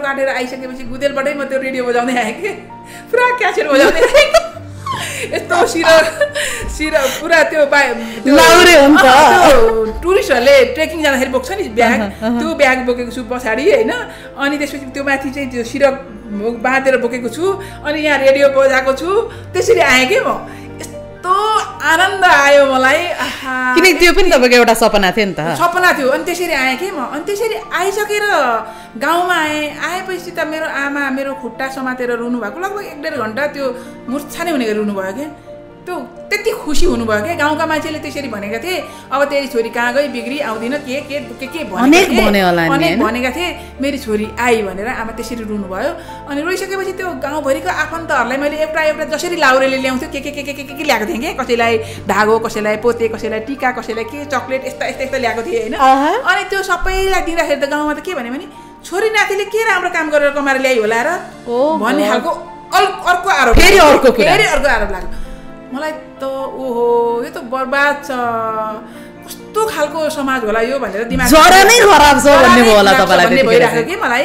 काटेर आइसकेपछि गुदेलबाटै म त्यो रेडियो बजाउँदै आएँ कि पुरा क्यासेट बजाउँदै आएँ यस्तो सिर पुरा त्यो लाउरे हुन्छ टुरिस्टहरूले ट्रेकिङ जाँदाखेरि बोक्छ नि ब्याग त्यो ब्याग बोकेको छु पछाडि होइन अनि त्यसपछि त्यो माथि चाहिँ त्यो सिर बाँधेर बोकेको छु अनि यहाँ रेडियो बजाएको छु त्यसरी आएँ कि म यस्तो आनन्द आयो मलाई किनकि त्यो पनि तपाईँको एउटा सपना थियो नि त सपना थियो अनि त्यसरी आएँ कि म अनि त्यसरी आइसकेर गाउँमा आएपछि त मेरो आमा मेरो खुट्टा समातेर रुनु भएको लगभग 1.5 घन्टा त्यो मुर्छा नै हुने गरी रुनुभयो क्या त्यो त्यति खुसी हुनुभयो क्या गाउँका मान्छेले त्यसरी भनेका थिए अब तेरी छोरी कहाँ गई बिग्री आउँदिन के भनेका थिए मेरी छोरी आई भनेर आमा त्यसरी रुनुभयो अनि रोइसकेपछि त्यो गाउँभरिको आफन्तहरूलाई मैले एउटा जसरी लाउरेले ल्याउँथ्यो के ल्याएको थिएँ कि कसैलाई धागो कसैलाई पोते कसैलाई टिका कसैलाई के चक्लेट यस्ता ल्याएको थिएँ होइन अनि त्यो सबैलाई दिँदाखेरि त गाउँमा त के भने छोरी नातिले के राम्रो काम गरेर कमाएर ल्याइ होला र भन्ने खालको अर्को आरोप फेरि अर्को आरोप लाग्यो मलाई त ओहो यो त बर्बाद छ कस्तो खालको समाज होला यो भनेर दिमाग जरा नै खराब छ भन्ने भयो होला तपाईलाई भइराख्यो कि मलाई